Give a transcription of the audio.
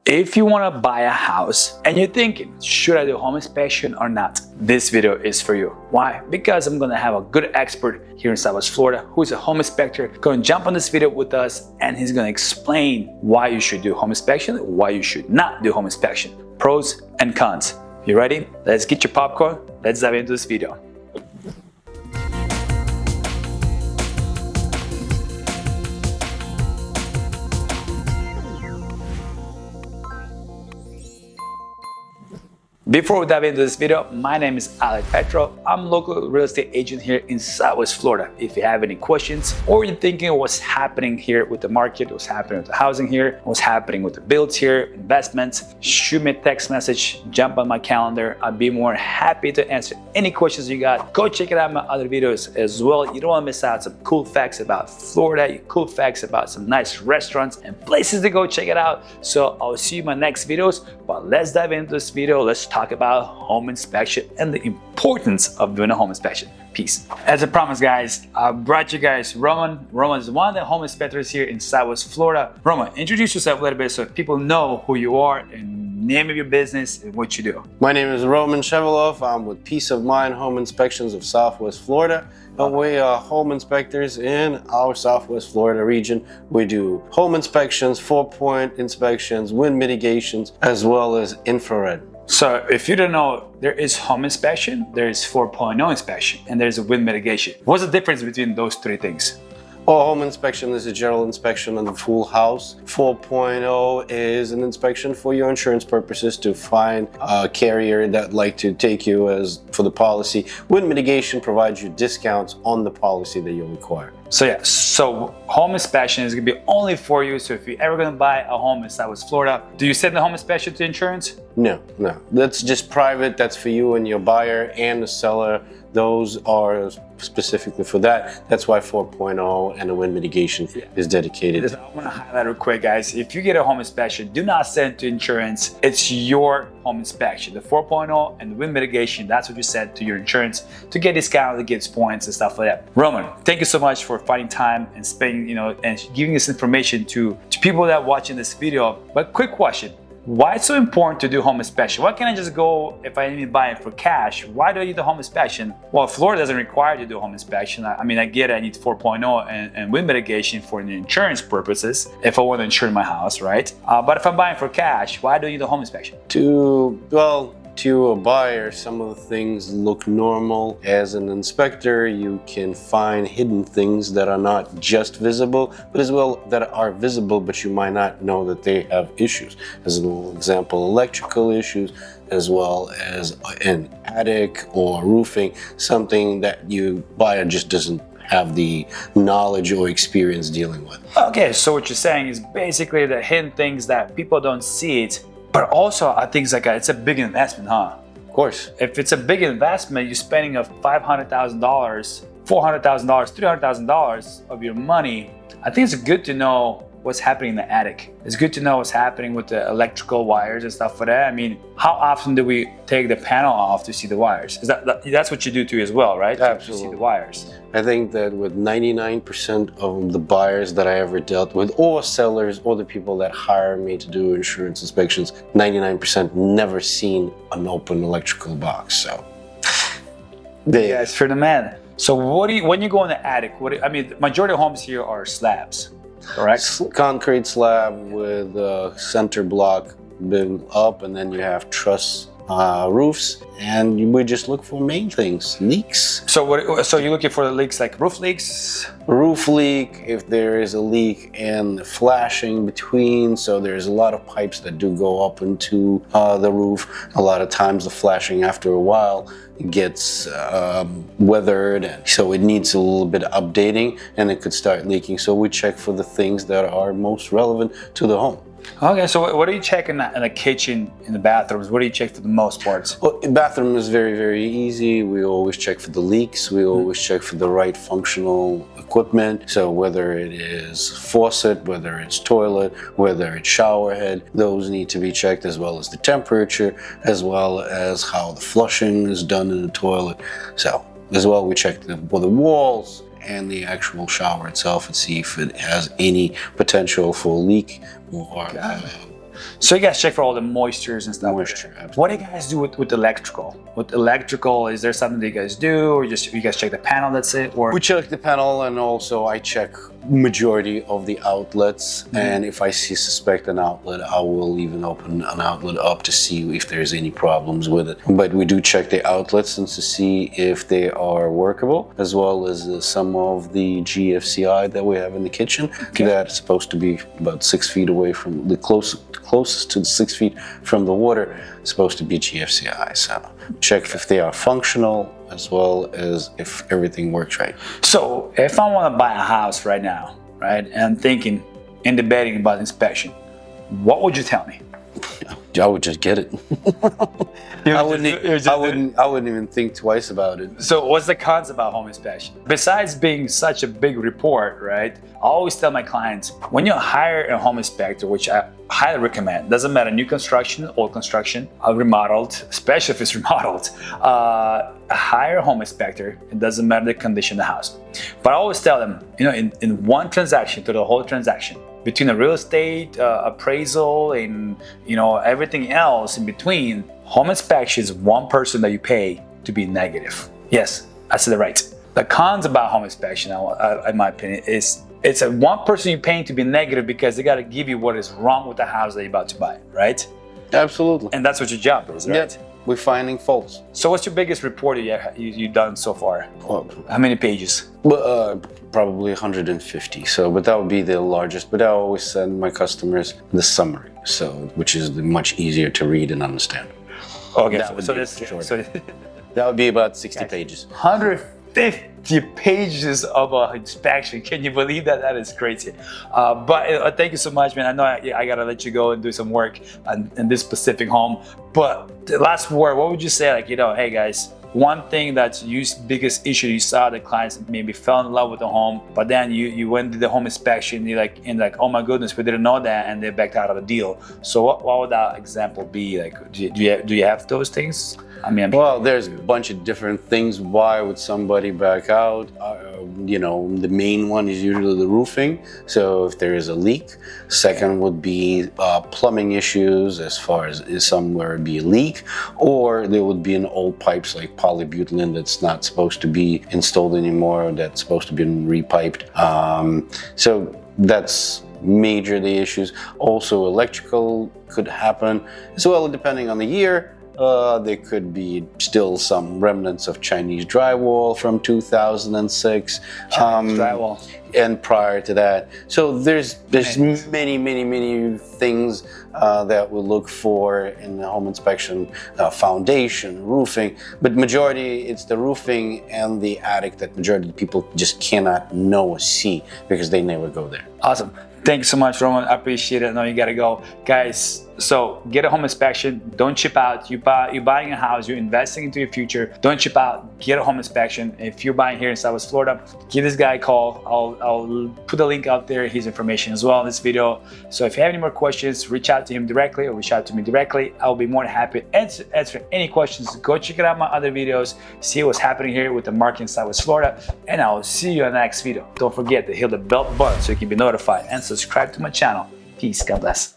If you want to buy a house and you're thinking, should I do a home inspection or not? This video is for you. Why? Because I'm going to have a good expert here in Southwest Florida who's a home inspector going to jump on this video with us, and he's going to explain why you should do home inspection, why you should not do home inspection, pros and cons. You ready? Let's get your popcorn. Let's dive into this video. Before we dive into this video, my name is Alek Petrov. I'm a local real estate agent here in Southwest Florida. If you have any questions or you're thinking what's happening here with the market, what's happening with the housing here, what's happening with the builds here, investments, shoot me a text message, jump on my calendar. I'd be more happy to answer any questions you got. Go check it out my other videos as well. You don't want to miss out some cool facts about Florida, cool facts about some nice restaurants and places to go check it out. So I'll see you in my next videos, but let's dive into this video. Let's talk about home inspection and the importance of doing a home inspection. Peace. As I promised, guys, I brought you guys Roman. Roman is one of the home inspectors here in Southwest Florida. Roman, introduce yourself a little bit so people know who you are and name of your business and what you do. My name is Roman Shevelov. I'm with Peace of Mind Home Inspections of Southwest Florida. And we are home inspectors in our Southwest Florida region. We do home inspections, 4-point inspections, wind mitigations, as well as infrared. So if you don't know, there is home inspection, there is 4.0 inspection, and there's a wind mitigation. What's the difference between those three things? Well, home inspection is a general inspection on the full house. 4.0 is an inspection for your insurance purposes to find a carrier that like to take you as for the policy. Wind mitigation provides you discounts on the policy that you require. So yeah, so home inspection is gonna be only for you. So if you're ever gonna buy a home in Southwest Florida, do you send the home inspection to insurance? No. That's just private. That's for you and your buyer and the seller. Those are specifically for that. That's why 4.0 and the wind mitigation is dedicated. I want to highlight real quick, guys. If you get a home inspection, do not send it to insurance. It's your home inspection. The 4.0 and the wind mitigation, that's what you send to your insurance to get discounted, to get points and stuff like that. Roman, thank you so much for finding time and spending, and giving this information to people that are watching this video. But quick question. Why it's so important to do home inspection? Why can't I just go, if I need to buy it for cash, why do I need the home inspection? Well, Florida doesn't require you to do a home inspection. I mean, I get it, I need 4.0 and wind mitigation for the insurance purposes if I want to insure my house, right? But if I'm buying for cash, why do you need a home inspection? To a buyer, some of the things look normal. As an inspector, you can find hidden things that are not just visible, but as well that are visible, but you might not know that they have issues. As an example, electrical issues, as well as an attic or roofing, something that you buyer just doesn't have the knowledge or experience dealing with. Okay, so what you're saying is basically the hidden things that people don't see it. But also, I think it's a big investment, huh? Of course. If it's a big investment, you're spending $500,000, $400,000, $300,000 of your money. I think it's good to know what's happening in the attic. It's good to know what's happening with the electrical wires and stuff like that. I mean, how often do we take the panel off to see the wires? That's what you do too as well, right? Absolutely. To see the wires. I think that with 99% of the buyers that I ever dealt with, or sellers, or the people that hire me to do insurance inspections, 99% never seen an open electrical box. So, yeah, it's for the man. So, when you go in the attic? Majority of homes here are slabs, correct? Concrete slab with a center block built up, and then you have truss roofs, and we just look for main things, leaks. So you're looking for the leaks, like roof leaks? Roof leak, if there is a leak, and flashing between, so there's a lot of pipes that do go up into the roof. A lot of times the flashing after a while gets weathered, and so it needs a little bit of updating and it could start leaking. So we check for the things that are most relevant to the home. Okay, so what do you check in the kitchen, in the bathrooms? What do you check for the most parts? Well, bathroom is very, very easy. We always check for the leaks. We always check for the right functional equipment. So whether it is faucet, whether it's toilet, whether it's shower head, those need to be checked, as well as the temperature, as well as how the flushing is done in the toilet. So as well, we check for the walls and the actual shower itself and see if it has any potential for leak or So you guys check for all the moistures and stuff. Moisture, absolutely. What do you guys do with electrical? With electrical, is there something that you guys do, or just you guys check the panel, that's it? Or We check the panel, and also I check majority of the outlets. And if I suspect an outlet, I will even open an outlet up to see if there's any problems with it. But we do check the outlets and to see if they are workable, as well as some of the GFCI that we have in the kitchen. That's supposed to be about 6 feet away from the closest to the 6 feet from the water, supposed to be GFCI. So check if they are functional, as well as if everything works right. so if I want to buy a house right now, right, and I'm thinking and debating about inspection, what would you tell me? I would just get it. I wouldn't even think twice about it. So what's the cons about home inspection? Besides being such a big report, right? I always tell my clients, when you hire a home inspector, which I highly recommend, doesn't matter new construction, old construction, remodeled, especially if it's remodeled, hire a home inspector. It doesn't matter the condition of the house. But I always tell them, in one transaction, to the whole transaction, between a real estate appraisal and everything else in between, home inspection is one person that you pay to be negative. Yes, I said it right. The cons about home inspection, in my opinion, is it's a one person you're paying to be negative because they got to give you what is wrong with the house that you're about to buy, right? Absolutely. And that's what your job is, right? Yep. We're finding faults. So what's your biggest report you've done so far? Well, How many pages? probably 150. So, but that would be the largest. But I always send my customers the summary, which is much easier to read and understand. Okay, That would so be this, short. so That would be about 60 pages. 150 pages of inspection. Can you believe that? That is crazy. But thank you so much, man. I know I gotta let you go and do some work in this specific home. But the last word, what would you say? Hey guys, one thing that's biggest issue you saw, the clients maybe fell in love with the home, but then you went to the home inspection, you're like, oh my goodness, we didn't know that, and they backed out of the deal. So what would that example be? Like, do you have those things? I mean, well, there's a bunch of different things. Why would somebody back out? The main one is usually the roofing. So if there is a leak. Second would be plumbing issues, as far as somewhere would be a leak, or there would be an old pipes like polybutylene that's not supposed to be installed anymore, that's supposed to be repiped. So that's major the issues. Also electrical could happen as well, depending on the year. There could be still some remnants of Chinese drywall from 2006. drywall. And prior to that. So there's many things that we look for in the home inspection, foundation, roofing. But majority, it's the roofing and the attic that majority of people just cannot know or see because they never go there. Awesome. Thank you so much, Roman. I appreciate it. I know you gotta go. Guys, so get a home inspection. Don't chip out. You're buying a house. You're investing into your future. Don't chip out. Get a home inspection. If you're buying here in Southwest Florida, give this guy a call. I'll put the link out there, his information as well in this video. So if you have any more questions, reach out to him directly or reach out to me directly. I'll be more than happy to answer any questions. Go check out my other videos. See what's happening here with the market in Southwest Florida. And I'll see you in the next video. Don't forget to hit the bell button so you can be notified and subscribe to my channel. Peace. God bless.